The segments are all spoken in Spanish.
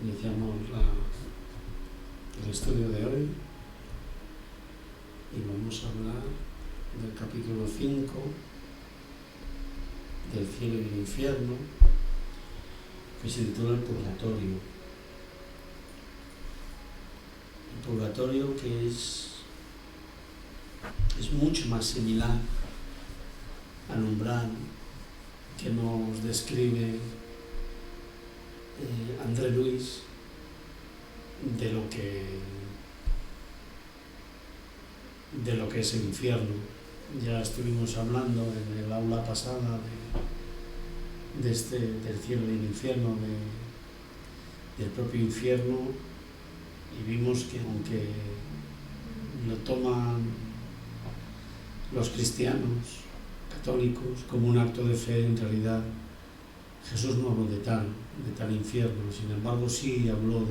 Iniciamos el estudio de hoy y vamos a hablar del capítulo 5 del cielo y el infierno, que se titula el purgatorio. El purgatorio que es mucho más similar al umbral que nos describe André Luis de lo que es el infierno. Ya estuvimos hablando en el aula pasada del cielo y el infierno, del propio infierno, y vimos que aunque lo toman los cristianos católicos como un acto de fe, en realidad Jesús no habló de tal infierno. Sin embargo, sí habló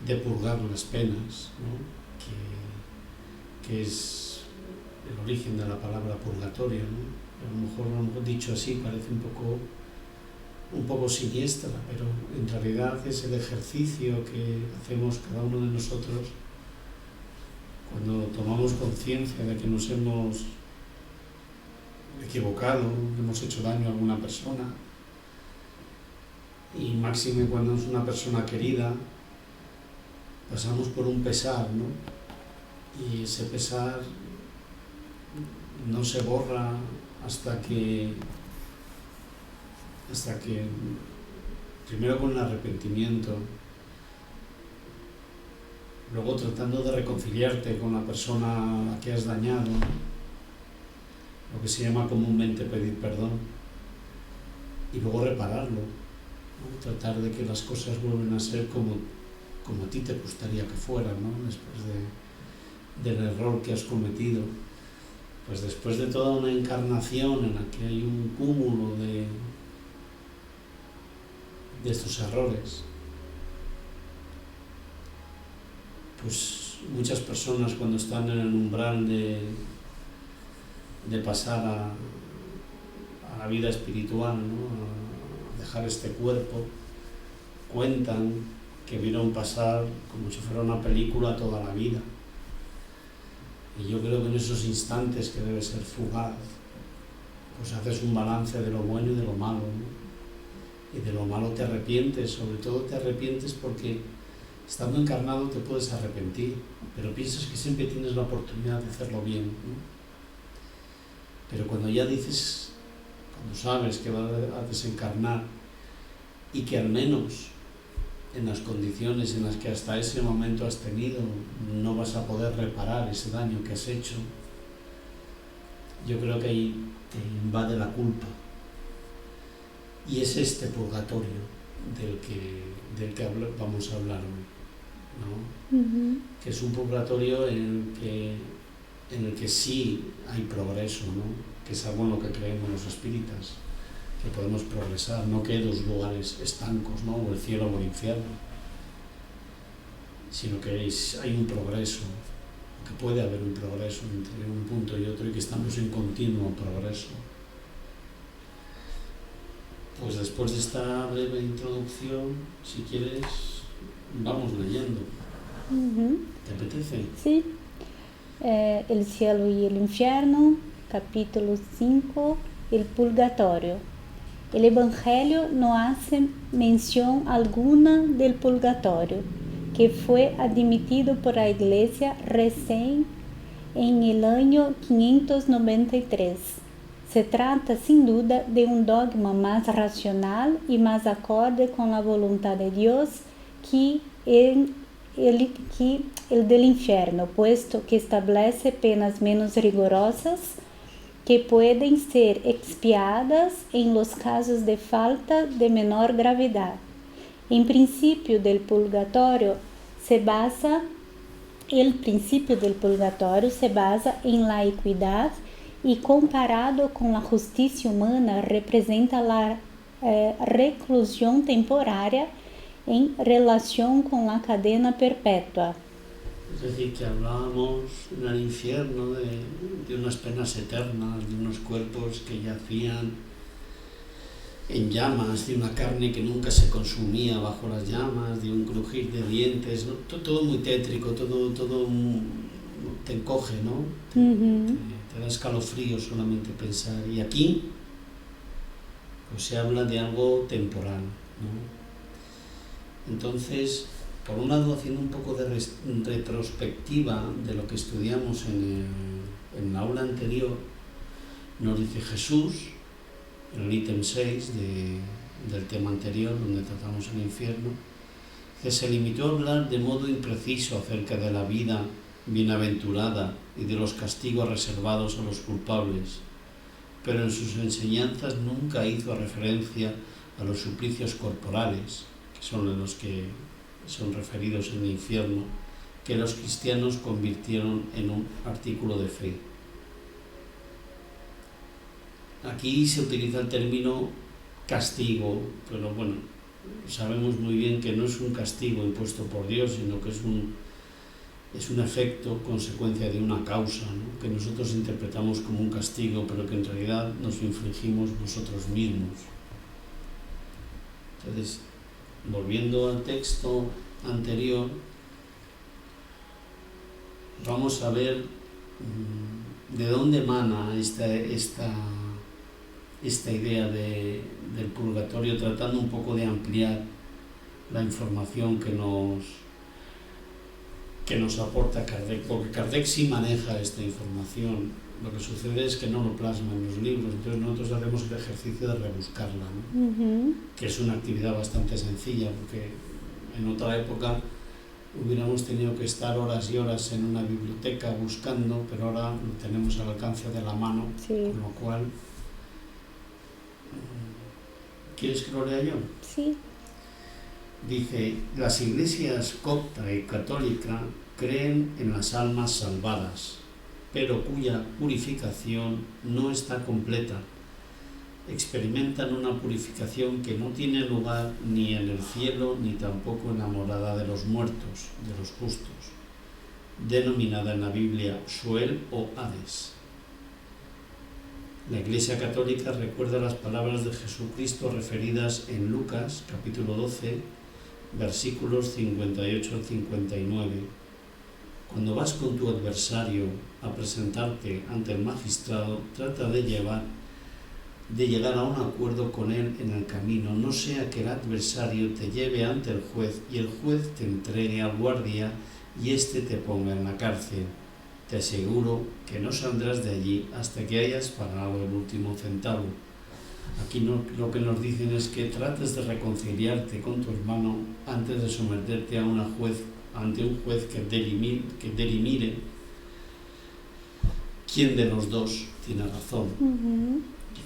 de purgar las penas, ¿no? que es el origen de la palabra purgatorio, ¿no? A lo mejor dicho así parece un poco siniestra, pero en realidad es el ejercicio que hacemos cada uno de nosotros cuando tomamos conciencia de que nos hemos equivocado, hemos hecho daño a alguna persona, y máxime cuando es una persona querida, pasamos por un pesar, ¿no? Y ese pesar no se borra hasta que primero con el arrepentimiento, luego tratando de reconciliarte con la persona a la que has dañado, lo que se llama comúnmente pedir perdón, y luego repararlo, ¿no? Tratar de que las cosas vuelvan a ser como a ti te gustaría que fueran, ¿no? Después del error que has cometido, pues después de toda una encarnación en la que hay un cúmulo de estos errores, pues muchas personas cuando están en el umbral de pasar a la vida espiritual, ¿no? A dejar este cuerpo, cuentan que vieron pasar como si fuera una película toda la vida. Y yo creo que en esos instantes, que debe ser fugaz, pues haces un balance de lo bueno y de lo malo, ¿no? Y de lo malo te arrepientes, sobre todo te arrepientes porque estando encarnado te puedes arrepentir, pero piensas que siempre tienes la oportunidad de hacerlo bien, ¿no? Pero cuando ya dices, cuando sabes que vas a desencarnar y que al menos en las condiciones en las que hasta ese momento has tenido no vas a poder reparar ese daño que has hecho, yo creo que ahí te invade la culpa. Y es este purgatorio del que vamos a hablar hoy, ¿no? Uh-huh. Que es un purgatorio en el que sí hay progreso, ¿no? Que es algo en lo que creemos los espíritas, que podemos progresar, no que hay dos lugares estancos, ¿no? O el cielo o el infierno, sino que hay un progreso, que puede haber un progreso entre un punto y otro, y que estamos en continuo progreso. Pues después de esta breve introducción, si quieres, vamos leyendo. Uh-huh. ¿Te apetece? Sí. El cielo y el infierno, capítulo 5, el purgatorio. El Evangelio no hace mención alguna del purgatorio, que fue admitido por la Iglesia recién en el año 593. Se trata, sin duda, de un dogma más racional y más acorde con la voluntad de Dios que el del infierno, puesto que establece penas menos rigurosas que pueden ser expiadas en los casos de falta de menor gravedad. El principio del purgatorio se basa en la equidad y comparado con la justicia humana representa la reclusión temporaria en relación con la cadena perpetua. Es decir, que hablábamos en el infierno de unas penas eternas, de unos cuerpos que yacían en llamas, de una carne que nunca se consumía bajo las llamas, de un crujir de dientes, ¿no? Todo muy tétrico, todo te encoge, ¿no? Te da escalofrío solamente pensar. Y aquí pues se habla de algo temporal, ¿no? Entonces, por un lado, haciendo un poco de retrospectiva de lo que estudiamos en la aula anterior, nos dice Jesús, en el ítem 6 del tema anterior, donde tratamos el infierno, que se limitó a hablar de modo impreciso acerca de la vida bienaventurada y de los castigos reservados a los culpables, pero en sus enseñanzas nunca hizo referencia a los suplicios corporales, que son los que son referidos en el infierno, que los cristianos convirtieron en un artículo de fe. Aquí se utiliza el término castigo, pero bueno, sabemos muy bien que no es un castigo impuesto por Dios, sino que es un efecto, consecuencia de una causa, ¿no? Que nosotros interpretamos como un castigo, pero que en realidad nos infligimos nosotros mismos. Entonces, volviendo al texto anterior, vamos a ver de dónde emana esta idea del purgatorio, tratando un poco de ampliar la información que nos aporta Kardec, porque Kardec sí maneja esta información. Lo que sucede es que no lo plasma en los libros, entonces nosotros hacemos el ejercicio de rebuscarla, ¿no? Que es una actividad bastante sencilla, porque en otra época hubiéramos tenido que estar horas y horas en una biblioteca buscando, pero ahora lo tenemos al alcance de la mano, sí. Con lo cual... ¿Quieres que lo lea yo? Sí. Dice, las iglesias copta y católica creen en las almas salvadas, pero cuya purificación no está completa. Experimentan una purificación que no tiene lugar ni en el cielo ni tampoco en la morada de los muertos, de los justos, denominada en la Biblia Sheol o Hades. La Iglesia Católica recuerda las palabras de Jesucristo referidas en Lucas, capítulo 12, versículos 58 al 59. Cuando vas con tu adversario a presentarte ante el magistrado, trata de llegar a un acuerdo con él en el camino, no sea que el adversario te lleve ante el juez y el juez te entregue al guardia y éste te ponga en la cárcel. Te aseguro que no saldrás de allí hasta que hayas pagado el último centavo. Aquí lo que nos dicen es que trates de reconciliarte con tu hermano antes de someterte ante un juez que delimire quién de los dos tiene razón.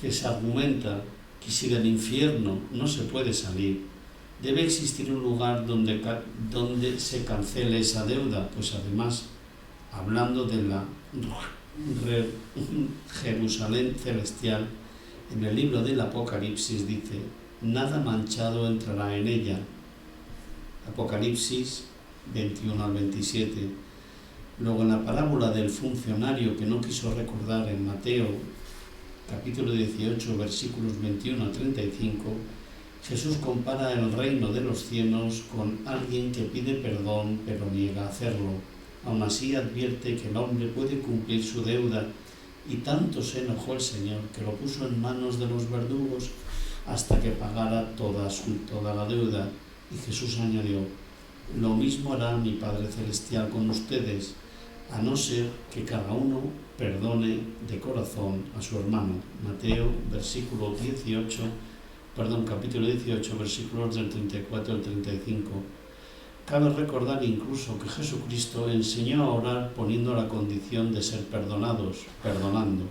Que se argumenta que si del infierno no se puede salir, debe existir un lugar donde se cancele esa deuda, pues además, hablando de la Jerusalén celestial, en el libro del Apocalipsis dice, nada manchado entrará en ella. Apocalipsis 21 al 27. Luego en la parábola del funcionario que no quiso recordar en Mateo, capítulo 18, versículos 21 a 35, Jesús compara el reino de los cielos con alguien que pide perdón pero niega hacerlo. Aún así advierte que el hombre puede cumplir su deuda y tanto se enojó el Señor que lo puso en manos de los verdugos hasta que pagara toda la deuda. Y Jesús añadió, lo mismo hará mi Padre Celestial con ustedes, a no ser que cada uno perdone de corazón a su hermano. Mateo, capítulo 18, versículos del 34 al 35. Cabe recordar incluso que Jesucristo enseñó a orar poniendo la condición de ser perdonados, perdonando,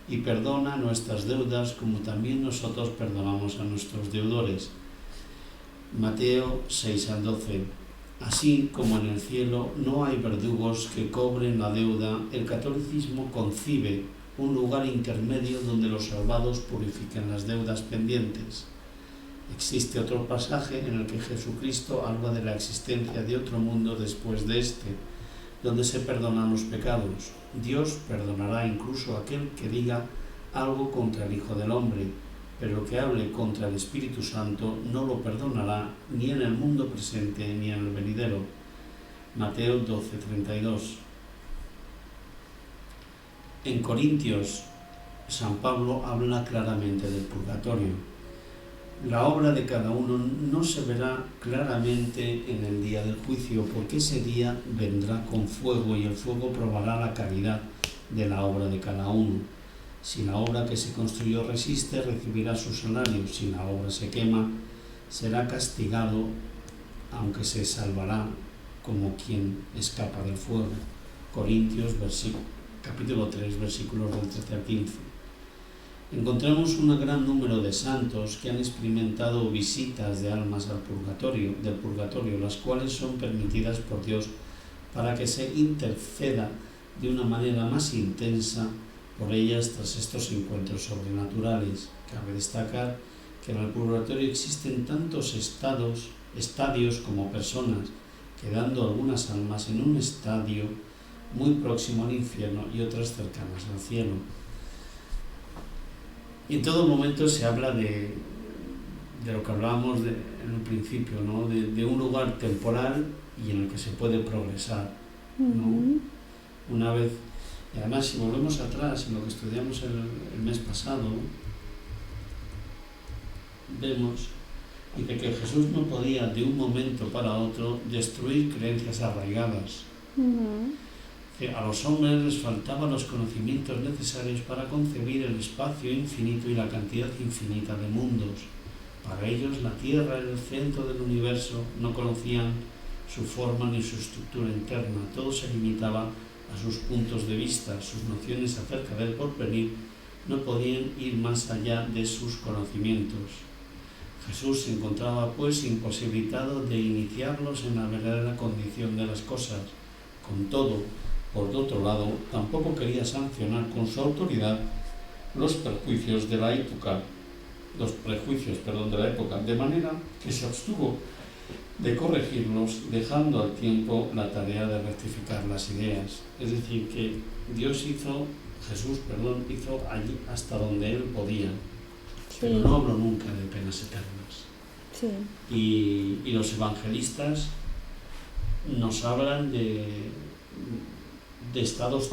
y perdona nuestras deudas como también nosotros perdonamos a nuestros deudores. Mateo 6 al 12. Así como en el cielo no hay verdugos que cobren la deuda, el catolicismo concibe un lugar intermedio donde los salvados purifiquen las deudas pendientes. Existe otro pasaje en el que Jesucristo habla de la existencia de otro mundo después de este, donde se perdonan los pecados. Dios perdonará incluso a aquel que diga algo contra el Hijo del Hombre, pero el que hable contra el Espíritu Santo no lo perdonará ni en el mundo presente ni en el venidero. Mateo 12:32. En Corintios, San Pablo habla claramente del purgatorio. La obra de cada uno no se verá claramente en el día del juicio, porque ese día vendrá con fuego y el fuego probará la calidad de la obra de cada uno. Si la obra que se construyó resiste, recibirá su salario. Si la obra se quema, será castigado, aunque se salvará como quien escapa del fuego. Corintios, capítulo 3, versículos del 13 al 15. Encontramos un gran número de santos que han experimentado visitas de almas del purgatorio, las cuales son permitidas por Dios para que se interceda de una manera más intensa por ellas tras estos encuentros sobrenaturales. Cabe destacar que en el purgatorio existen tantos estadios como personas, quedando algunas almas en un estadio muy próximo al infierno y otras cercanas al cielo. Y en todo momento se habla de lo que hablábamos en un principio, ¿no? De un lugar temporal y en el que se puede progresar, ¿no? Una vez, y además si volvemos atrás en lo que estudiamos el mes pasado, vemos dice que Jesús no podía de un momento para otro destruir creencias arraigadas. A los hombres les faltaban los conocimientos necesarios para concebir el espacio infinito y la cantidad infinita de mundos. Para ellos la Tierra era el centro del universo, no conocían su forma ni su estructura interna, todo se limitaba a sus puntos de vista, sus nociones acerca del porvenir no podían ir más allá de sus conocimientos. Jesús se encontraba pues imposibilitado de iniciarlos en la verdadera condición de las cosas. Con todo, por otro lado, tampoco quería sancionar con su autoridad los prejuicios de la época, de manera que se abstuvo de corregirlos, dejando al tiempo la tarea de rectificar las ideas. Es decir, que Jesús hizo allí hasta donde él podía, pero no habló nunca de penas eternas. Sí. Y los evangelistas nos hablan de estados,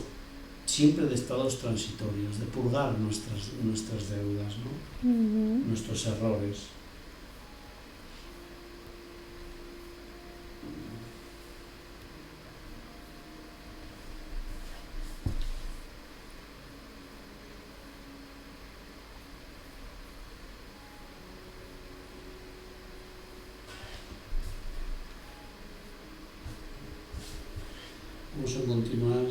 siempre de estados transitorios, de purgar nuestras deudas, ¿no? Nuestros errores. Vamos a continuar.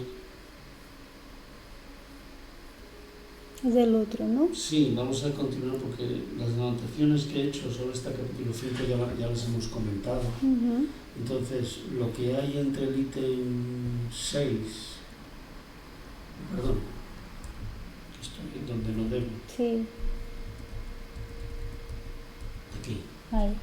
Es el otro, ¿no? Sí, vamos a continuar porque las anotaciones que he hecho sobre este capítulo 5 ya las hemos comentado. Entonces, lo que hay entre el ítem 6, perdón, estoy donde no debo. Sí. Aquí. Ahí.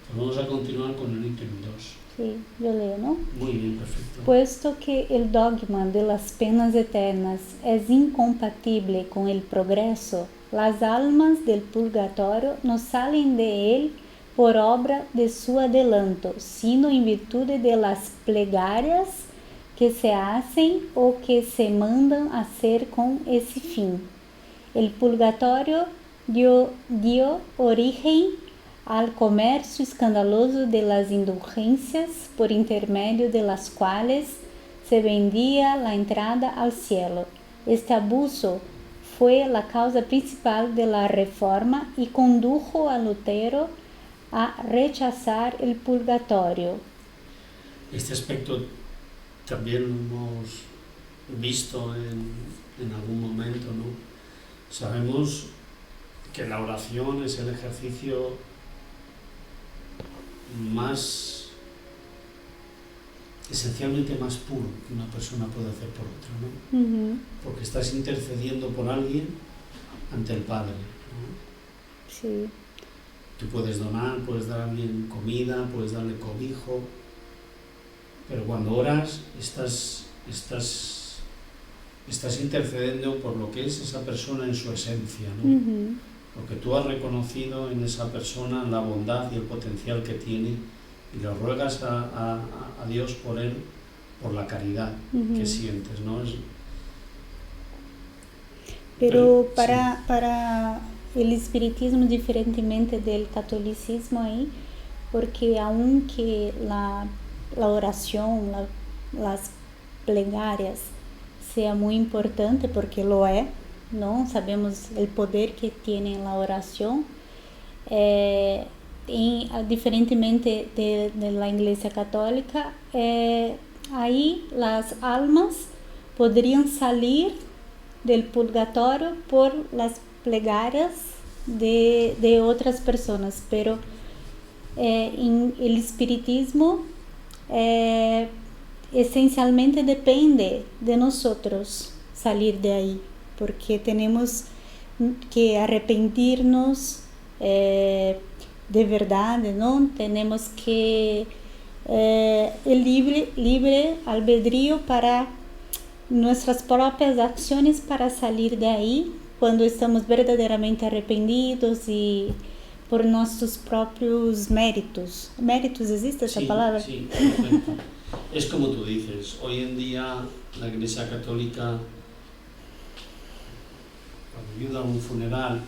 Pues vamos a continuar con el ítem 2. Sí, yo leo, ¿no? Muy bien, perfecto. Puesto que el dogma de las penas eternas es incompatible con el progreso, las almas del purgatorio no salen de él por obra de su adelanto, sino en virtud de las plegarias que se hacen o que se mandan hacer con ese fin. El purgatorio dio origen al comercio escandaloso de las indulgencias, por intermedio de las cuales se vendía la entrada al cielo. Este abuso fue la causa principal de la reforma y condujo a Lutero a rechazar el purgatorio. Este aspecto también lo hemos visto en algún momento, ¿no? Sabemos que la oración es el ejercicio esencialmente más puro que una persona puede hacer por otra, ¿no? Porque estás intercediendo por alguien ante el Padre, ¿no? Sí. Tú puedes donar, puedes dar a alguien comida, puedes darle cobijo, pero cuando oras estás intercediendo por lo que es esa persona en su esencia, ¿no? porque tú has reconocido en esa persona la bondad y el potencial que tiene y le ruegas a Dios por él, por la caridad que sientes, ¿no? Pero Sí. para el espiritismo, diferentemente del catolicismo ahí, porque aunque la oración, las plegarias sea muy importante, porque lo es, ¿no? Sabemos el poder que tiene la oración, diferentemente de la Iglesia Católica, ahí las almas podrían salir del purgatorio por las plegarias de otras personas, pero en el espiritismo esencialmente depende de nosotros salir de ahí, porque tenemos que arrepentirnos de verdad, ¿no? Tenemos que el libre albedrío para nuestras propias acciones para salir de ahí cuando estamos verdaderamente arrependidos y por nuestros propios méritos. ¿Méritos existe esa palabra? Sí, perfecto. Es como tú dices, hoy en día la Iglesia Católica, cuando ayuda a un funeral,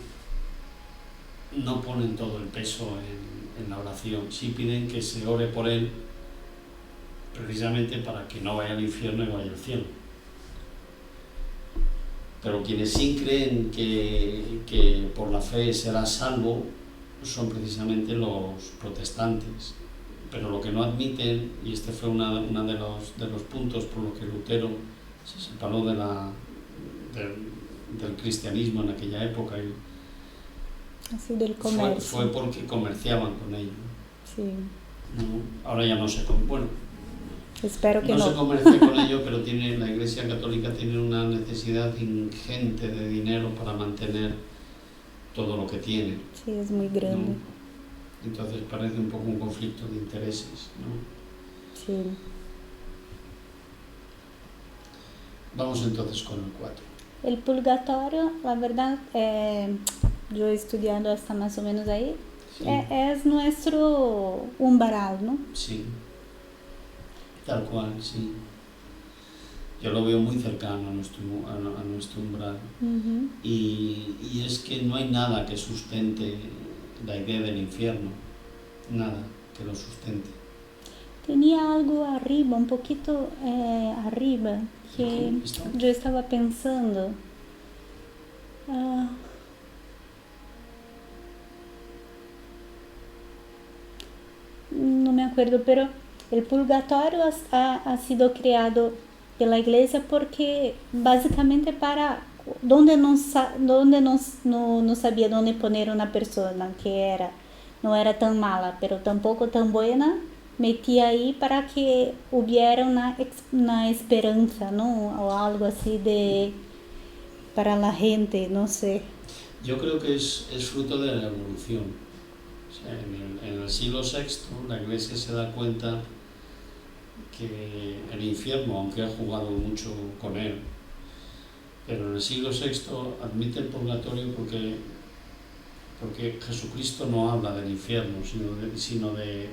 no ponen todo el peso en la oración, sí piden que se ore por él precisamente para que no vaya al infierno y vaya al cielo. Pero quienes sí creen que por la fe será salvo son precisamente los protestantes. Pero lo que no admiten, y este fue uno de los puntos por los que Lutero se separó del cristianismo en aquella época, y Así del comercio. fue porque comerciaban con ello. Sí. ¿No? Ahora ya no se Espero que no. se comercia con ello, pero la Iglesia Católica tiene una necesidad ingente de dinero para mantener todo lo que tiene. Sí, es muy grande. ¿No? Entonces parece un poco un conflicto de intereses, ¿no? Sí. Vamos entonces con el 4. El purgatorio, la verdad, yo he estudiado hasta más o menos ahí, Sí. Es nuestro umbral, ¿no? Sí, tal cual, sí. Yo lo veo muy cercano a nuestro umbral. Uh-huh. Y es que no hay nada que sustente la idea del infierno, nada que lo sustente. Tenía algo arriba, un poquito arriba, que yo estaba pensando. No me acuerdo, pero el purgatorio ha sido creado por la iglesia porque básicamente para donde no sabía dónde poner una persona que no era tan mala, pero tampoco tan buena, metía ahí para que hubiera una esperanza, ¿no? O algo así para la gente, no sé. Yo creo que es fruto de la evolución. O sea, en el siglo VI la Iglesia se da cuenta que el infierno, aunque ha jugado mucho con él, pero en el siglo VI admite el purgatorio porque Jesucristo no habla del infierno, sino de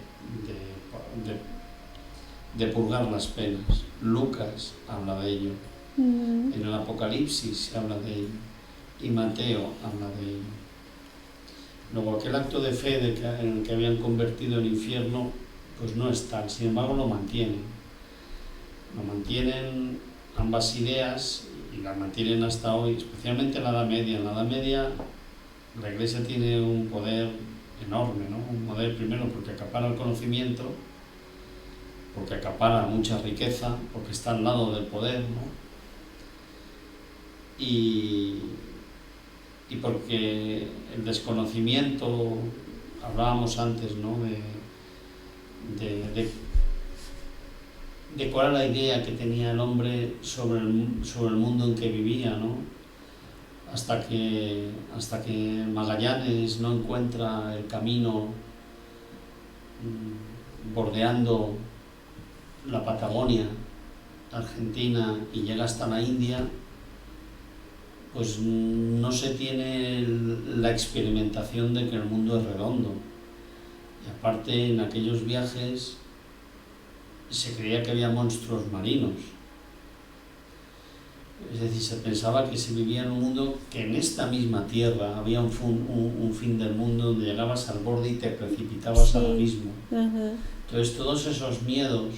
purgar las penas. Lucas habla de ello, en el Apocalipsis se habla de ello, y Mateo habla de ello. Luego, aquel acto de fe en el que habían convertido el infierno, pues no es tal, sin embargo lo mantienen ambas ideas, y las mantienen hasta hoy, especialmente en la Edad Media. En la Edad Media la Iglesia tiene un poder enorme, ¿no? Un poder, primero, porque acapara el conocimiento, porque acapara mucha riqueza, porque está al lado del poder, ¿no? Y porque el desconocimiento, hablábamos antes, ¿no? de cuál era la idea que tenía el hombre sobre el mundo en que vivía, ¿no? Hasta que Magallanes no encuentra el camino bordeando la Patagonia, Argentina, y llega hasta la India, pues no se tiene la experimentación de que el mundo es redondo. Y aparte, en aquellos viajes se creía que había monstruos marinos. Es decir, se pensaba que se vivía en un mundo que en esta misma tierra había un fin del mundo donde llegabas al borde y te precipitabas al abismo. Entonces todos esos miedos,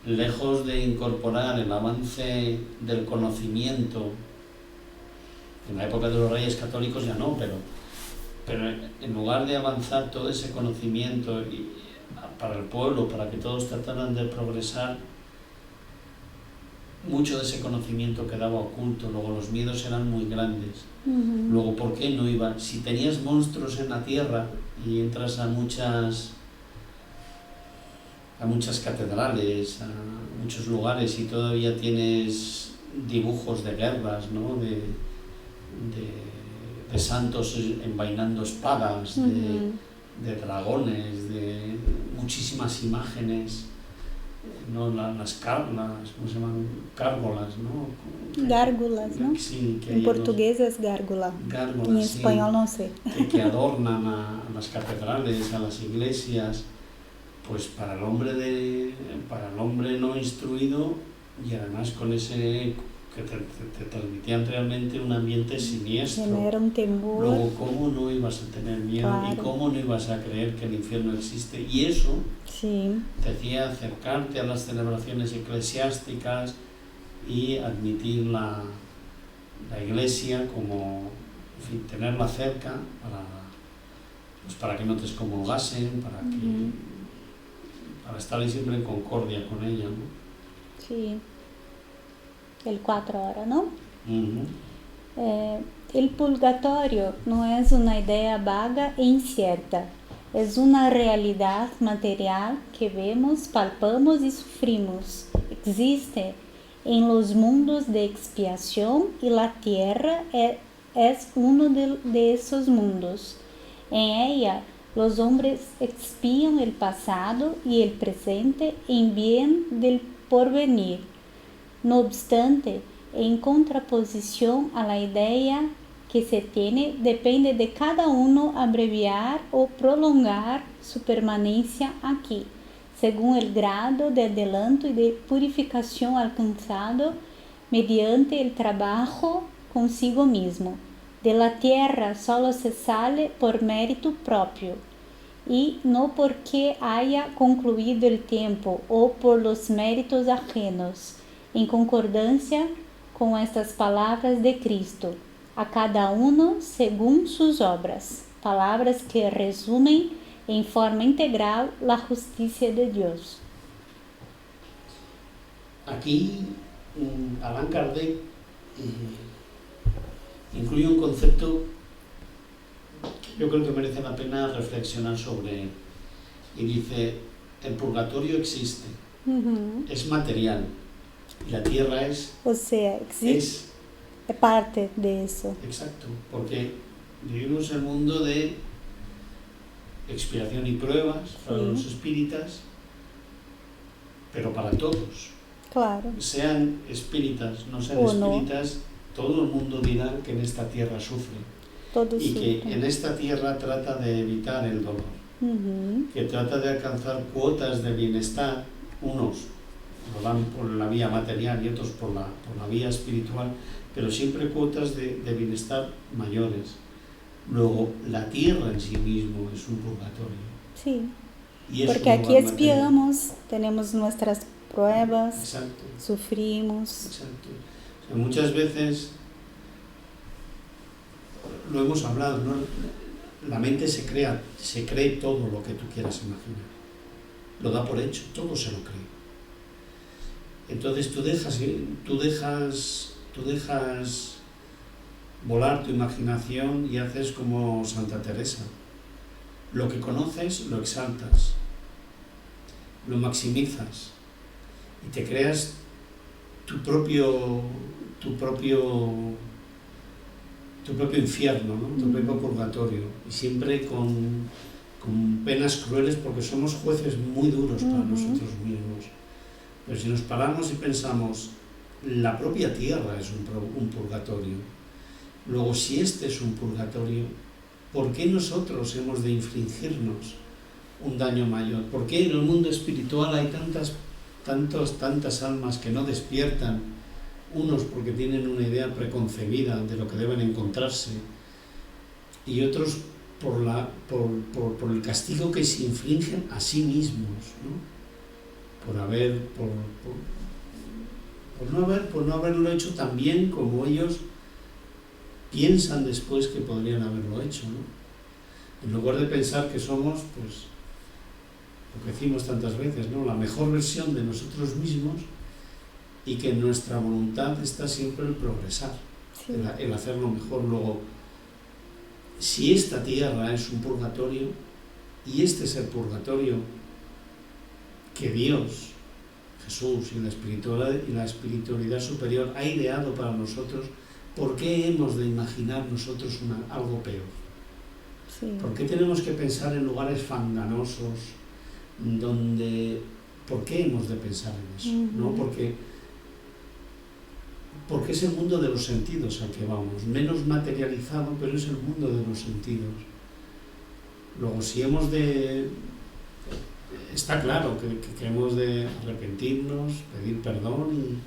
lejos de incorporar el avance del conocimiento, en la época de los Reyes Católicos ya no, pero en lugar de avanzar todo ese conocimiento para el pueblo, para que todos trataran de progresar, mucho de ese conocimiento quedaba oculto. Luego los miedos eran muy grandes. Luego, ¿por qué no iba? Si tenías monstruos en la tierra y entras a muchas catedrales, a muchos lugares, y todavía tienes dibujos de guerras, ¿no? de santos envainando espadas, de dragones, de muchísimas imágenes, ¿no? Las ¿cómo se llaman? Gárgolas, ¿no? Gárgolas, ¿no? Sí, que en portugués es gárgola. Gárgolas, en español no sé. Que adornan a las catedrales, a las iglesias, pues para el hombre no instruido, y además con ese que te transmitían realmente un ambiente siniestro. Genera un temor. Luego, ¿cómo no ibas a tener miedo? Claro. Y cómo no ibas a creer que el infierno existe? Y eso te hacía acercarte a las celebraciones eclesiásticas y admitir la iglesia como, en fin, tenerla cerca para que no te excomulgasen, para estar ahí siempre en concordia con ella, ¿no? Sí. El 4 ahora, ¿no? El purgatorio no es una idea vaga e incierta, es una realidad material que vemos, palpamos y sufrimos. Existe en los mundos de expiación y la tierra es uno de esos mundos. En ella, los hombres expían el pasado y el presente en bien del porvenir. No obstante, en contraposición a la idea que se tiene, depende de cada uno abreviar o prolongar su permanencia aquí, según el grado de adelanto y de purificación alcanzado mediante el trabajo consigo mismo. De la tierra solo se sale por mérito propio, y no porque haya concluido el tiempo o por los méritos ajenos, en concordancia con estas palabras de Cristo, a cada uno según sus obras, palabras que resumen en forma integral la justicia de Dios. Aquí Allan Kardec incluye un concepto que yo creo que merece la pena reflexionar sobre él, y dice: el purgatorio existe, es material, y la tierra es... O sea, existe, es parte de eso. Exacto, porque vivimos en el mundo de expiación y pruebas para los espíritas, pero para todos. Claro. Sean espíritas, no sean espíritas, todo el mundo dirá que en esta tierra sufre. Todos y que sufren. En esta tierra trata de evitar el dolor, que trata de alcanzar cuotas de bienestar, unos lo dan por la vía material y otros por la vía espiritual, pero siempre cuotas de bienestar mayores. Luego, la tierra en sí mismo es un purgatorio. Sí, y porque aquí expiamos, tenemos nuestras pruebas, exacto, sufrimos. Exacto. O sea, muchas veces, lo hemos hablado, ¿no? La mente se cree todo lo que tú quieras imaginar. Lo da por hecho, todo se lo cree. Entonces tú dejas volar tu imaginación y haces como Santa Teresa. Lo que conoces lo exaltas, lo maximizas y te creas tu propio infierno, ¿no? Tu propio purgatorio, y siempre con penas crueles, porque somos jueces muy duros para nosotros mismos. Pero si nos paramos y pensamos la propia tierra es un purgatorio. Luego, si este es un purgatorio, ¿por qué nosotros hemos de infligirnos un daño mayor? ¿Por qué en el mundo espiritual hay tantas almas que no despiertan? Unos porque tienen una idea preconcebida de lo que deben encontrarse, y otros por el castigo que se infligen a sí mismos, ¿no? Por no haberlo hecho tan bien como ellos piensan después que podrían haberlo hecho, ¿no? En lugar de pensar que somos, pues, lo que decimos tantas veces, ¿no?, la mejor versión de nosotros mismos, y que en nuestra voluntad está siempre el progresar, sí, el hacerlo mejor. Luego, si esta tierra es un purgatorio, y este es el purgatorio que Dios, Jesús y la espiritualidad superior ha ideado para nosotros, ¿por qué hemos de imaginar nosotros algo peor? Sí. ¿Por qué tenemos que pensar en lugares fanganosos ¿por qué hemos de pensar en eso? ¿No? Porque es el mundo de los sentidos al que vamos, menos materializado, pero es el mundo de los sentidos. Luego, si hemos de... Está claro que hemos de arrepentirnos, pedir perdón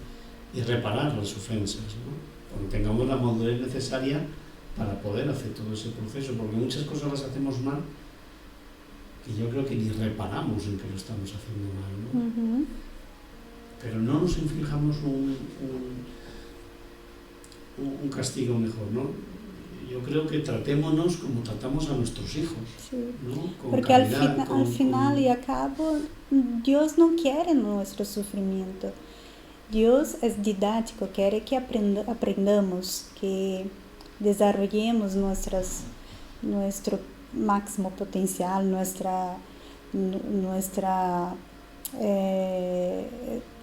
y reparar las ofensas, ¿no? Cuando tengamos la madurez necesaria para poder hacer todo ese proceso, porque muchas cosas las hacemos mal que yo creo que ni reparamos en que lo estamos haciendo mal, ¿no? Pero no nos inflijamos un castigo mejor, ¿no? Yo creo que tratémonos como tratamos a nuestros hijos, sí, ¿no? Porque caridad, al final y al cabo, Dios no quiere nuestro sufrimiento. Dios es didáctico, quiere que aprendamos, que desarrollemos nuestro máximo potencial, nuestra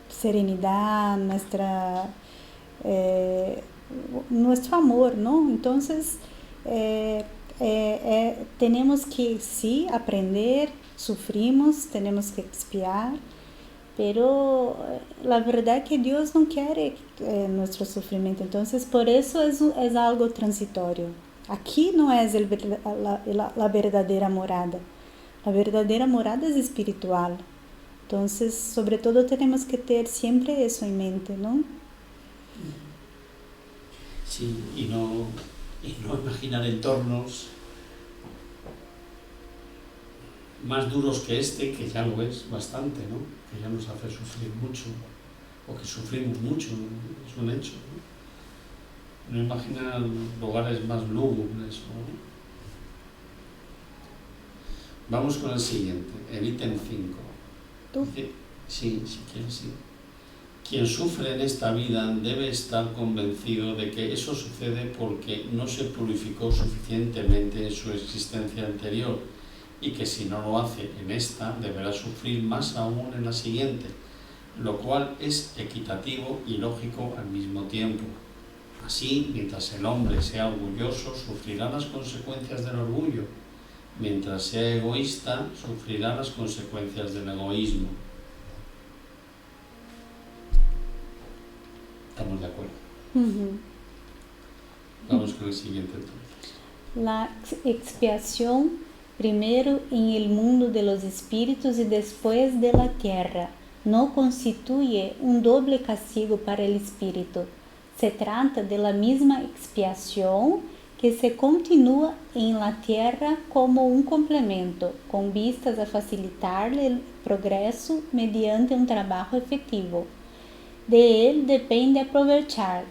serenidad, nuestro amor, ¿no? Entonces, tenemos que, sí, aprender, sufrimos, tenemos que expiar, pero la verdad es que Dios no quiere nuestro sufrimiento, entonces por eso es algo transitorio. Aquí no es la verdadera morada. La verdadera morada es espiritual. Entonces, sobre todo, tenemos que tener siempre eso en mente, ¿no? Sí, y no imaginar entornos más duros que este, que ya lo es bastante, ¿no? Que ya nos hace sufrir mucho, o que sufrimos mucho, es un hecho, ¿no? No imaginar lugares más lúgubres, ¿no? Vamos con el siguiente, el ítem 5. ¿Tú? Sí, si quieres, sí. Quien sufre en esta vida debe estar convencido de que eso sucede porque no se purificó suficientemente en su existencia anterior, y que si no lo hace en esta, deberá sufrir más aún en la siguiente, lo cual es equitativo y lógico al mismo tiempo. Así, mientras el hombre sea orgulloso, sufrirá las consecuencias del orgullo; mientras sea egoísta, sufrirá las consecuencias del egoísmo. ¿Estamos de acuerdo? Vamos con el siguiente entonces. La expiación, primero en el mundo de los espíritus y después de la tierra, no constituye un doble castigo para el espíritu. Se trata de la misma expiación que se continúa en la tierra como un complemento, con vistas a facilitarle el progreso mediante un trabajo efectivo. De él depende aprovecharlo.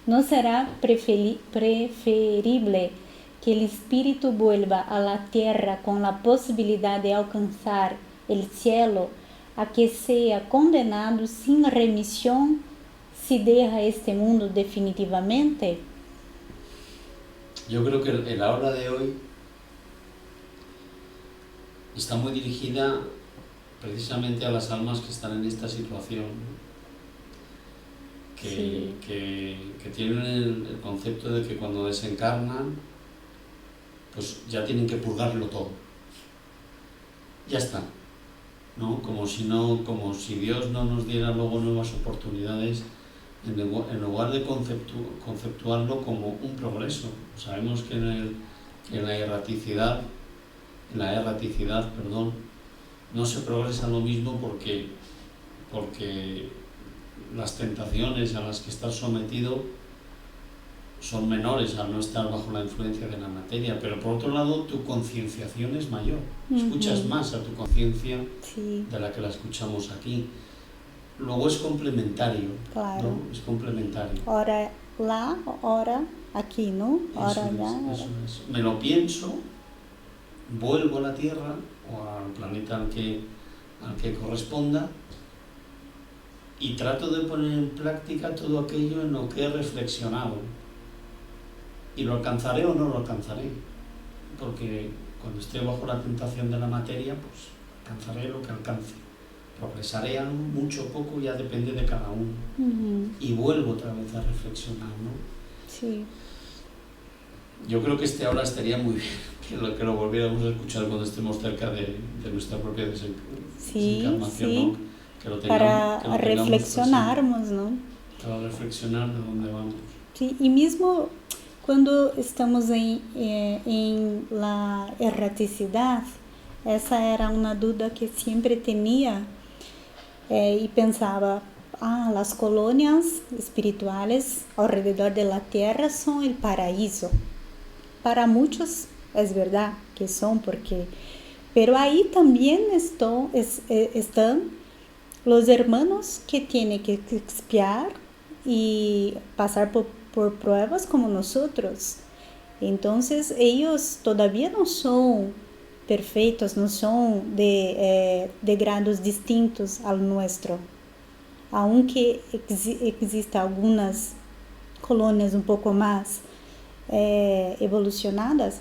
¿No será preferible que el espíritu vuelva a la tierra con la posibilidad de alcanzar el cielo, a que sea condenado sin remisión si deja este mundo definitivamente? Yo creo que la obra de hoy está muy dirigida precisamente a las almas que están en esta situación, que tienen el concepto de que cuando desencarnan, pues ya tienen que purgarlo todo. Ya está. ¿no? Como si Dios no nos diera luego nuevas oportunidades, en lugar de conceptuarlo como un progreso. Sabemos que en la erraticidad, no se progresa lo mismo porque las tentaciones a las que estás sometido son menores al no estar bajo la influencia de la materia, pero por otro lado tu concienciación es mayor, escuchas más a tu conciencia de la que la escuchamos aquí. Luego es complementario, claro. ¿no? Es complementario. Ora lá, ora aquí, ¿no? Ora allá. Eso es. Me lo pienso, vuelvo a la Tierra o al planeta al que corresponda y trato de poner en práctica todo aquello en lo que he reflexionado. ¿Y lo alcanzaré o no lo alcanzaré? Porque cuando esté bajo la tentación de la materia, pues alcanzaré lo que alcance. Progresaré algo, mucho o poco, ya depende de cada uno. Y vuelvo otra vez a reflexionar, ¿no? Sí. Yo creo que ahora estaría muy bien que lo volviéramos a escuchar cuando estemos cerca de nuestra propia desencarnación, sí. ¿no? Que lo tengamos, para reflexionarmos, ¿no? Para reflexionar de dónde vamos. Sí, y mismo cuando estamos en la erraticidad, esa era una duda que siempre tenía y pensaba, las colonias espirituales alrededor de la tierra son el paraíso. Para muchos es verdad que son, pero ahí también están los hermanos que tienen que expiar y pasar por pruebas como nosotros. Entonces ellos todavía no son perfeitos, no son de grados distintos al nuestro. Aunque existan algunas colonias un poco más evolucionadas,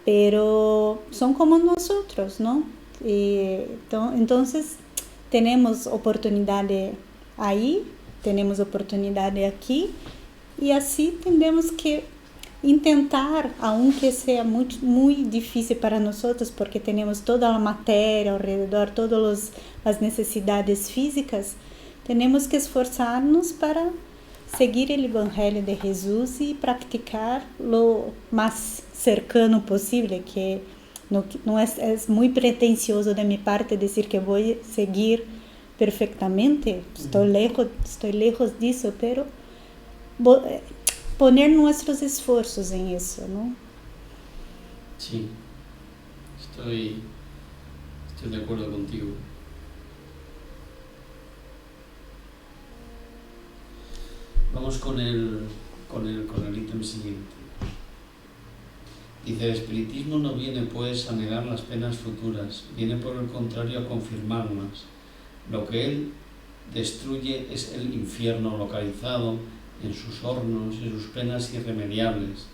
pero son como nosotros, ¿no? Entonces tenemos oportunidad ahí, tenemos oportunidad aquí, y así tenemos que intentar, aunque sea muy difícil para nosotros, porque tenemos toda la materia alrededor, todas las necesidades físicas, tenemos que esforzarnos para seguir el Evangelio de Jesús y practicar lo más cercano posible, que no es muy pretencioso de mi parte decir que voy a seguir perfectamente, estoy lejos de eso, pero poner nuestros esfuerzos en eso, ¿no? Sí, estoy de acuerdo contigo. Vamos con el ítem siguiente. Dice, el espiritismo no viene pues a negar las penas futuras, viene por el contrario a confirmarlas. Lo que él destruye es el infierno localizado en sus hornos y sus penas irremediables.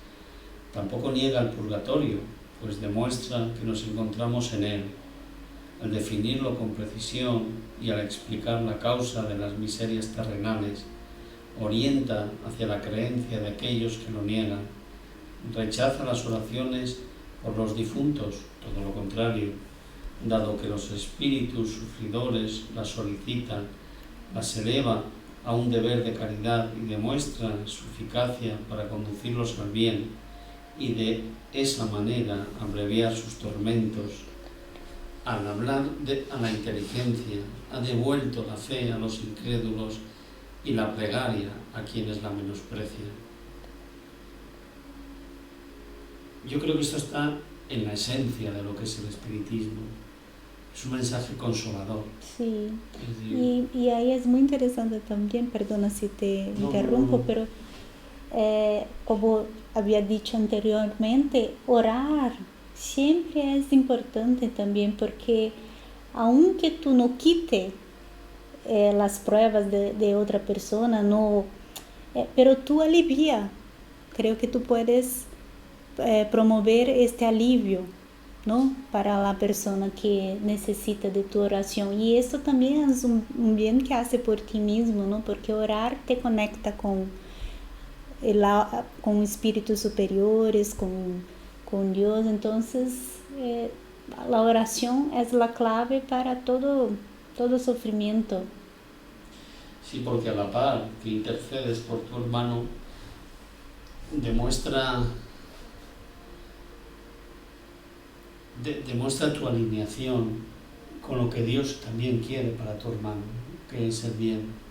Tampoco niega el purgatorio, pues demuestra que nos encontramos en él. Al definirlo con precisión y al explicar la causa de las miserias terrenales, orienta hacia la creencia de aquellos que lo niegan, rechaza las oraciones por los difuntos, todo lo contrario, dado que los espíritus sufridores las solicitan, las eleva a un deber de caridad y demuestra su eficacia para conducirlos al bien y de esa manera abreviar sus tormentos. Al hablar a la inteligencia, ha devuelto la fe a los incrédulos y la plegaria a quienes la menosprecian. Yo creo que esto está en la esencia de lo que es el espiritismo. Es un mensaje consolador. Sí, y ahí es muy interesante también, perdona si te interrumpo, pero como había dicho anteriormente, orar siempre es importante también, porque aunque tú no quites las pruebas de otra persona, pero tú alivia. Creo que tú puedes promover este alivio, ¿no? Para la persona que necesita de tu oración. Y eso también es un bien que hace por ti mismo, ¿no? Porque orar te conecta con espíritus superiores, con Dios. Entonces, la oración es la clave para todo sufrimiento. Sí, porque a la par que intercedes por tu hermano, demuestra tu alineación con lo que Dios también quiere para tu hermano, que es el bien.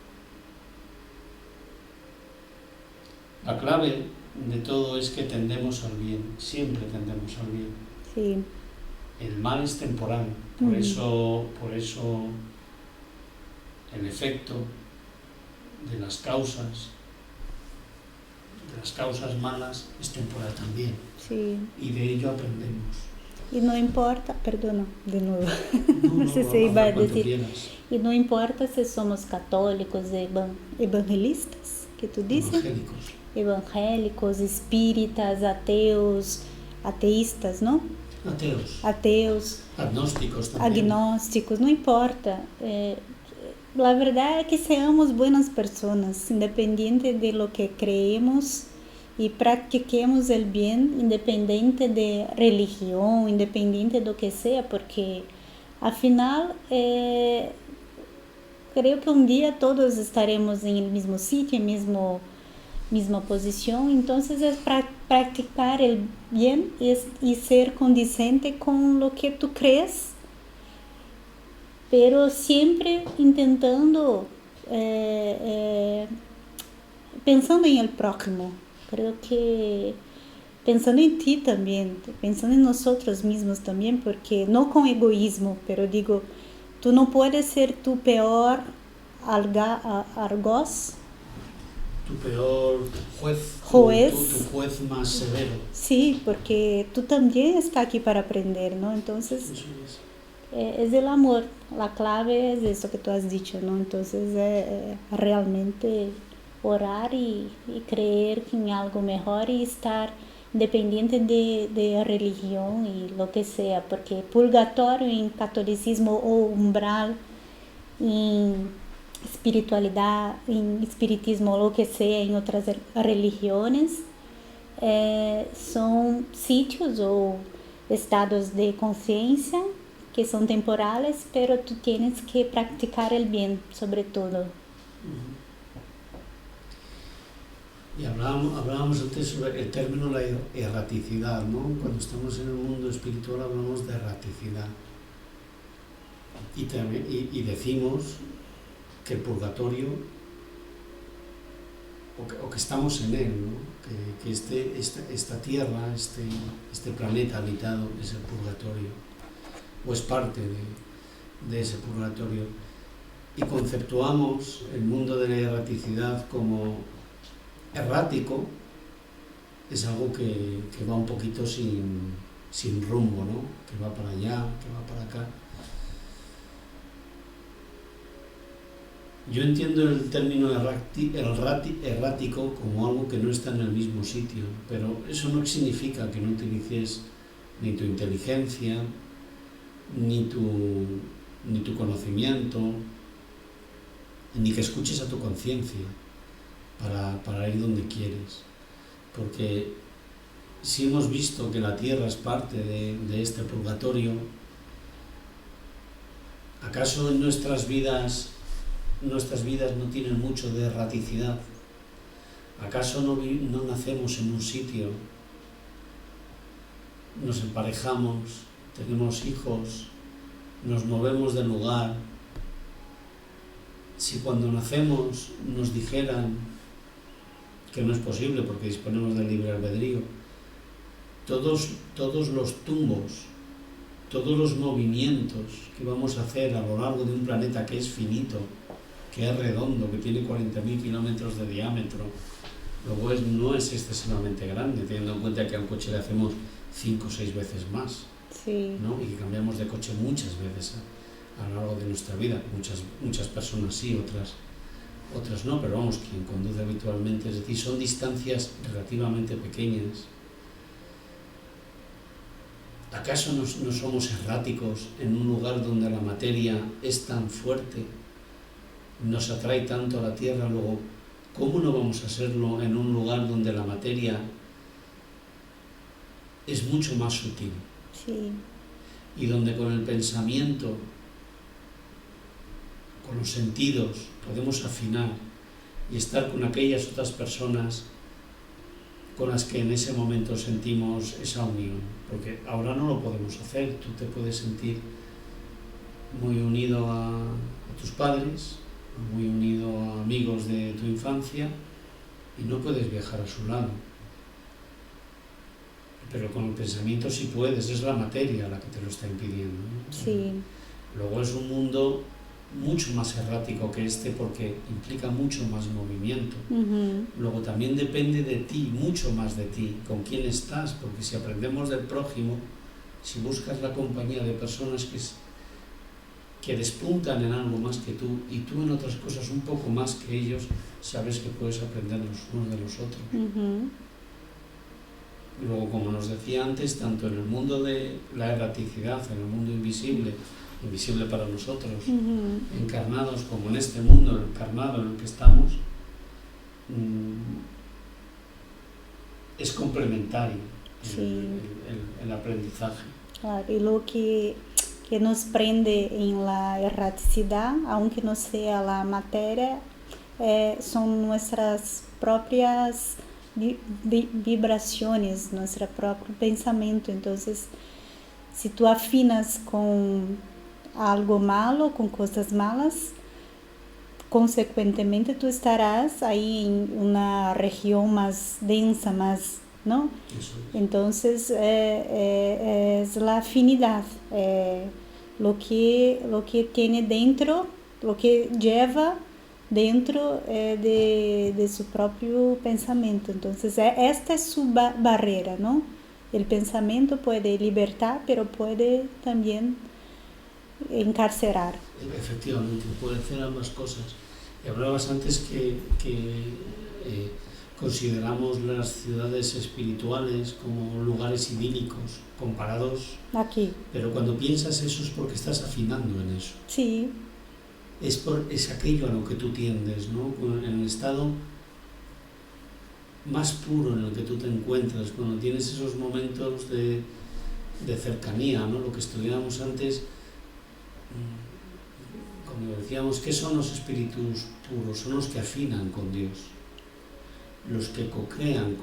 La clave de todo es que tendemos al bien, siempre tendemos al bien. Sí. El mal es temporal, por eso el efecto de las causas malas es temporal también. Sí. Y de ello aprendemos. Y no importa, perdona, de nuevo, No sé si iba a decir, quieras. y no importa si somos católicos, evangelistas, que tú dices, evangélicos, espíritas, ateístas, ¿no? Ateos, agnósticos, no importa. La verdad es que seamos buenas personas, independiente de lo que creemos, y practiquemos el bien, independiente de religión, independiente de lo que sea, porque al final creo que un día todos estaremos en el mismo sitio, misma posición. Entonces es practicar el bien y ser condicente con lo que tú crees, pero siempre intentando pensando en el prójimo. Creo que pensando en ti también, pensando en nosotros mismos también, porque no con egoísmo, pero digo, tú no puedes ser tu peor algoz, tu peor juez. Tu juez más severo. Sí, porque tú también estás aquí para aprender, ¿no? Entonces, es el amor, la clave es eso que tú has dicho, ¿no? Entonces, realmente orar y creer en algo mejor y estar independiente de religión y lo que sea, porque purgatorio en catolicismo o umbral en espiritualidad, en espiritismo, lo que sea, en otras religiones, son sitios o estados de conciencia que son temporales, pero tú tienes que practicar el bien, sobre todo. Y hablábamos antes sobre el término la erraticidad, ¿no? Cuando estamos en el mundo espiritual hablamos de erraticidad. Y decimos que el purgatorio, o que estamos en él, ¿no? Que esta tierra, este planeta habitado es el purgatorio, o es parte de ese purgatorio. Y conceptuamos el mundo de la erraticidad como errático, es algo que va un poquito sin rumbo, ¿no? Que va para allá, que va para acá. Yo entiendo el término errático como algo que no está en el mismo sitio, pero eso no significa que no utilices ni tu inteligencia, ni tu conocimiento, ni que escuches a tu conciencia para ir donde quieres. Porque si hemos visto que la tierra es parte de este purgatorio, ¿acaso en nuestras vidas no tienen mucho de erraticidad? ¿Acaso no nacemos en un sitio, nos emparejamos, tenemos hijos, nos movemos de lugar? Si cuando nacemos nos dijeran que no es posible porque disponemos del libre albedrío, todos los tumbos, todos los movimientos que vamos a hacer a lo largo de un planeta que es finito, que es redondo, que tiene 40.000 kilómetros de diámetro, luego no es excesivamente grande, teniendo en cuenta que a un coche le hacemos 5 o 6 veces más, sí, ¿no? Y que cambiamos de coche muchas veces a lo largo de nuestra vida. Muchas personas sí, otras no, pero vamos, quien conduce habitualmente, es decir, son distancias relativamente pequeñas. ¿Acaso no somos erráticos en un lugar donde la materia es tan fuerte, nos atrae tanto a la Tierra? Luego, ¿cómo no vamos a serlo en un lugar donde la materia es mucho más sutil? Sí. y donde con el pensamiento, con los sentidos, podemos afinar y estar con aquellas otras personas con las que en ese momento sentimos esa unión, porque ahora no lo podemos hacer. Tú te puedes sentir muy unido a tus padres, muy unido a amigos de tu infancia, y no puedes viajar a su lado. Pero con el pensamiento sí puedes, es la materia la que te lo está impidiendo, ¿no? Sí. Luego es un mundo mucho más errático que este, porque implica mucho más movimiento. Luego también depende de ti, mucho más de ti, con quién estás, porque si aprendemos del prójimo, si buscas la compañía de personas que despuntan en algo más que tú, y tú en otras cosas un poco más que ellos, sabes que puedes aprender los unos de los otros. Luego, como nos decía antes, tanto en el mundo de la erraticidad, en el mundo invisible para nosotros, encarnados, como en este mundo encarnado en el que estamos, es complementario el aprendizaje. Claro, y lo que nos prende en la erraticidad, aunque no sea la materia, son nuestras propias vibraciones, nuestro propio pensamiento. Entonces, si tú afinas con algo malo, con cosas malas, consecuentemente tú estarás ahí en una región más densa, más, ¿no? Entonces, es la afinidad, lo que tiene dentro, lo que lleva dentro de su propio pensamiento. Entonces, esta es su barrera, ¿no? El pensamiento puede libertar, pero puede también encarcerar. Efectivamente, puede hacer ambas cosas. Y hablabas antes que consideramos las ciudades espirituales como lugares idílicos comparados. Aquí. Pero cuando piensas eso es porque estás afinando en eso. Sí. Es aquello a lo que tú tiendes, ¿no? En el estado más puro en el que tú te encuentras, cuando tienes esos momentos de cercanía, ¿no? Lo que estudiábamos antes, cuando decíamos, ¿qué son los espíritus puros? Son los que afinan con Dios, los que co-crean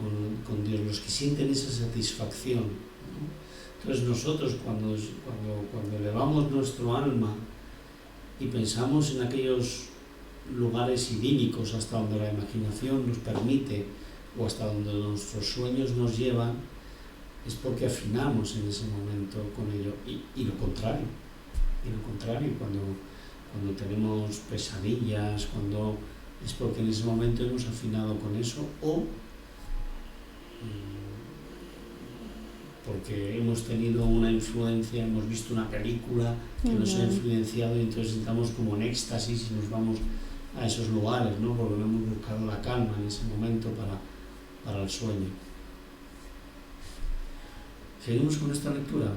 con Dios, los que sienten esa satisfacción, ¿no? Entonces nosotros cuando elevamos nuestro alma y pensamos en aquellos lugares idílicos hasta donde la imaginación nos permite o hasta donde nuestros sueños nos llevan, es porque afinamos en ese momento con ello. Y lo contrario, cuando tenemos pesadillas, es porque en ese momento hemos afinado con eso, o porque hemos tenido una influencia, hemos visto una película que nos ha influenciado, y entonces estamos como en éxtasis y nos vamos a esos lugares, ¿no? Porque no hemos buscado la calma en ese momento para el sueño. ¿Seguimos con esta lectura?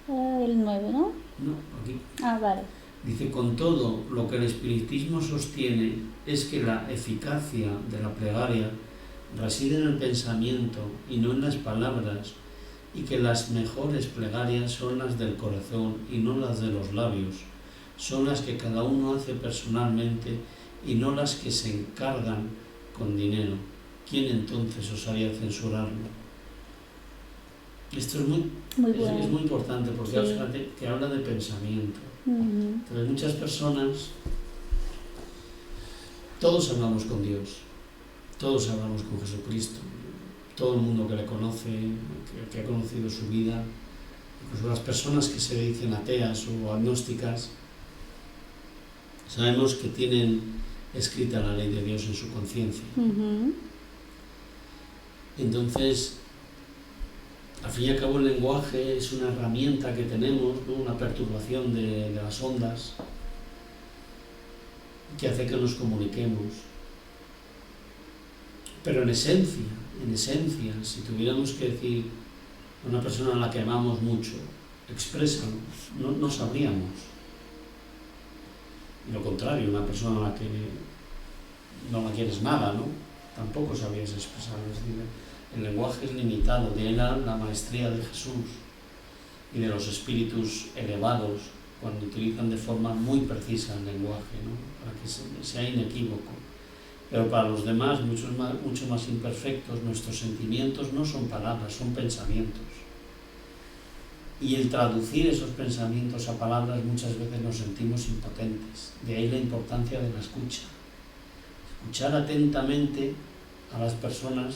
El 9, ¿no? No, aquí. Vale. Dice, con todo, lo que el espiritismo sostiene es que la eficacia de la plegaria reside en el pensamiento y no en las palabras, y que las mejores plegarias son las del corazón y no las de los labios, son las que cada uno hace personalmente y no las que se encargan con dinero. ¿Quién entonces osaría censurarlo? Esto es muy importante, porque sí, fíjate que habla de pensamiento. Entonces muchas personas, todos hablamos con Dios, todos hablamos con Jesucristo, todo el mundo que le conoce, que ha conocido su vida, incluso las personas que se dicen ateas o agnósticas, sabemos que tienen escrita la ley de Dios en su conciencia. Entonces, al fin y al cabo, el lenguaje es una herramienta que tenemos, ¿no? Una perturbación de las ondas que hace que nos comuniquemos. Pero en esencia, si tuviéramos que decir a una persona a la que amamos mucho, exprésanos, no sabríamos. Y lo contrario, una persona a la que no la quieres nada, ¿no? Tampoco sabrías expresar. Es decir, el lenguaje es limitado, de ahí la maestría de Jesús. y de los espíritus elevados, cuando utilizan de forma muy precisa el lenguaje, ¿no? Para que sea inequívoco. Pero para los demás, mucho más imperfectos, nuestros sentimientos no son palabras, son pensamientos. Y el traducir esos pensamientos a palabras muchas veces nos sentimos impotentes. De ahí la importancia de la escucha. Escuchar atentamente a las personas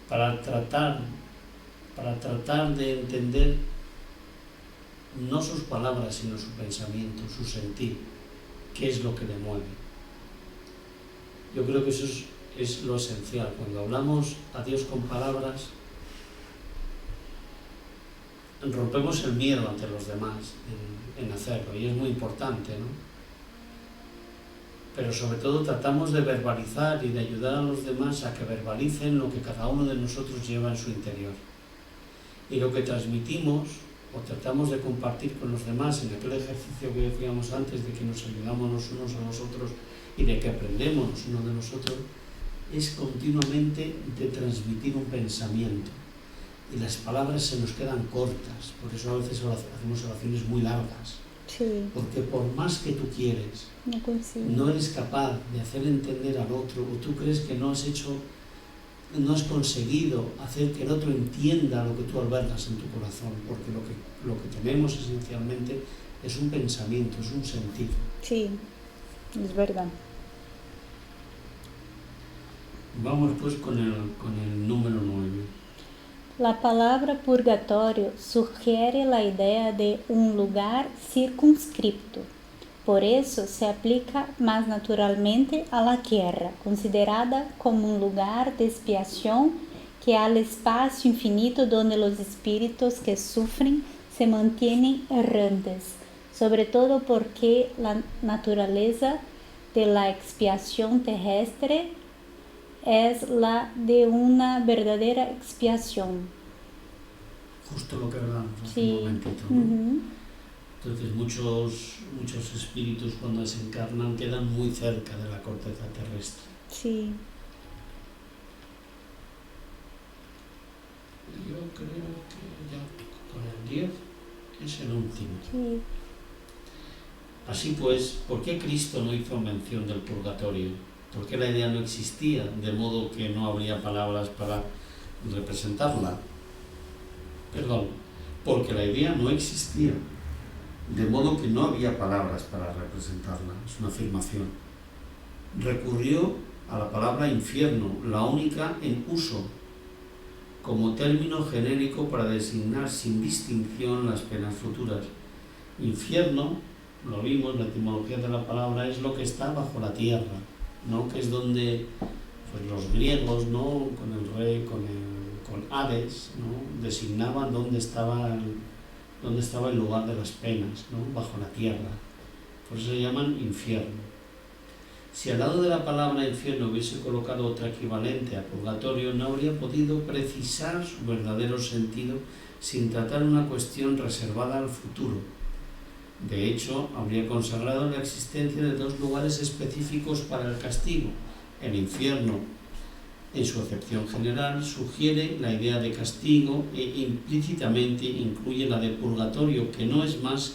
para tratar de entender no sus palabras, sino su pensamiento, su sentir, qué es lo que le mueve. Yo creo que eso es lo esencial. Cuando hablamos a Dios con palabras, rompemos el miedo ante los demás en hacerlo, y es muy importante, ¿no? Pero sobre todo tratamos de verbalizar y de ayudar a los demás a que verbalicen lo que cada uno de nosotros lleva en su interior. Y lo que transmitimos o tratamos de compartir con los demás en aquel ejercicio que decíamos antes de que nos ayudamos los unos a los otros y de que aprendemos los unos de nosotros, es continuamente de transmitir un pensamiento. Y las palabras se nos quedan cortas, por eso a veces hacemos oraciones muy largas. Sí. Porque por más que tú quieres, no eres capaz de hacer entender al otro, o tú crees que no has conseguido hacer que el otro entienda lo que tú albergas en tu corazón, porque lo que tenemos esencialmente es un pensamiento, es un sentir. Sí, es verdad. Vamos pues con el número 9. La palabra purgatorio sugiere la idea de un lugar circunscripto. Por eso se aplica más naturalmente a la tierra, considerada como un lugar de expiación que al espacio infinito donde los espíritus que sufren se mantienen errantes, sobre todo porque la naturaleza de la expiación terrestre es la de una verdadera expiación. Justo lo que hablamos hace un momentito, ¿no? Uh-huh. Entonces muchos espíritus cuando desencarnan quedan muy cerca de la corteza terrestre. Sí. Yo creo que ya con el 10 es el último. Sí. Así pues, ¿por qué Cristo no hizo mención del purgatorio? ¿Por qué la idea no existía, de modo que no habría palabras para representarla? Perdón, porque la idea no existía, de modo que no había palabras para representarla. Es una afirmación. Recurrió a la palabra infierno, la única en uso, como término genérico para designar sin distinción las penas futuras. Infierno, lo vimos, la etimología de la palabra es lo que está bajo la tierra, ¿no? Que es donde pues, los griegos, ¿no? Con el rey, con Hades, ¿no? Designaban dónde estaba el lugar de las penas, ¿no? Bajo la tierra. Por eso se llaman infierno. Si al lado de la palabra infierno hubiese colocado otra equivalente a purgatorio, no habría podido precisar su verdadero sentido sin tratar una cuestión reservada al futuro. De hecho, habría consagrado la existencia de dos lugares específicos para el castigo. El infierno, en su acepción general, sugiere la idea de castigo e implícitamente incluye la de purgatorio, que no es más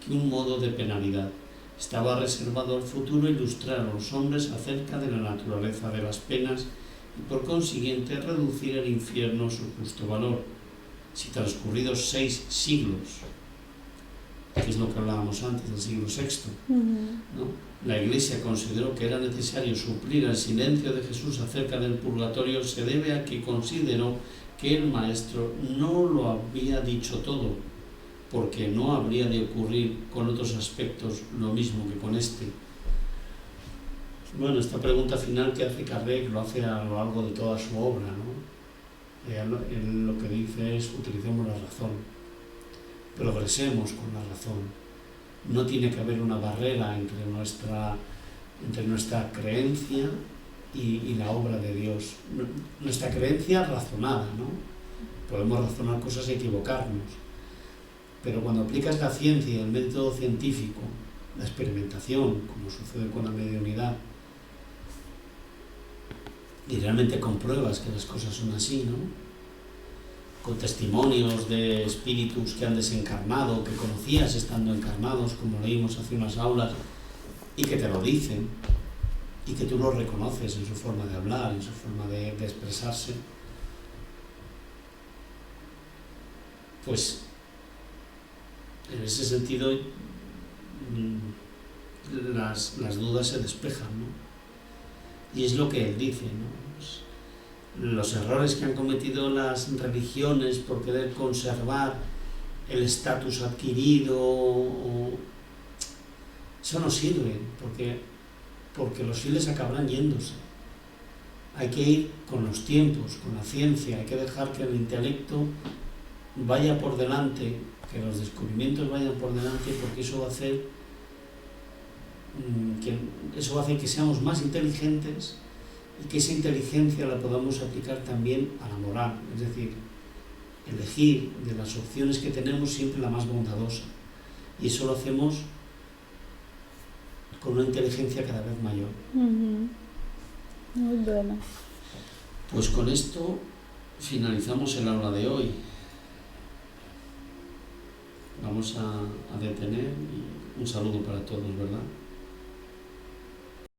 que un modo de penalidad. Estaba reservado al futuro ilustrar a los hombres acerca de la naturaleza de las penas y por consiguiente reducir el infierno a su justo valor. Si transcurridos 6 siglos, que es lo que hablábamos antes del siglo VI, ¿no? La Iglesia consideró que era necesario suplir el silencio de Jesús acerca del purgatorio, se debe a que consideró que el Maestro no lo había dicho todo, porque no habría de ocurrir con otros aspectos lo mismo que con este. Bueno, esta pregunta final que hace Kardec lo hace a lo largo de toda su obra, ¿no? Él lo que dice es: utilicemos la razón, progresemos con la razón. No tiene que haber una barrera entre nuestra creencia y la obra de Dios. Nuestra creencia razonada, ¿no? Podemos razonar cosas y equivocarnos. Pero cuando aplicas la ciencia y el método científico, la experimentación, como sucede con la mediunidad, y realmente compruebas que las cosas son así, ¿no? con testimonios de espíritus que han desencarnado, que conocías estando encarnados, como leímos hace unas aulas, y que te lo dicen, y que tú lo reconoces en su forma de hablar, en su forma de expresarse, pues en ese sentido las dudas se despejan, ¿no? Y es lo que él dice, ¿no? Pues, los errores que han cometido las religiones por querer conservar el estatus adquirido, eso no sirve, porque los fieles acabarán yéndose. Hay que ir con los tiempos, con la ciencia, hay que dejar que el intelecto vaya por delante, que los descubrimientos vayan por delante, porque eso va a hacer que seamos más inteligentes y que esa inteligencia la podamos aplicar también a la moral, es decir, elegir de las opciones que tenemos siempre la más bondadosa, y eso lo hacemos con una inteligencia cada vez mayor. Muy bueno. Pues con esto finalizamos el aula de hoy. Vamos a detener y un saludo para todos, ¿verdad?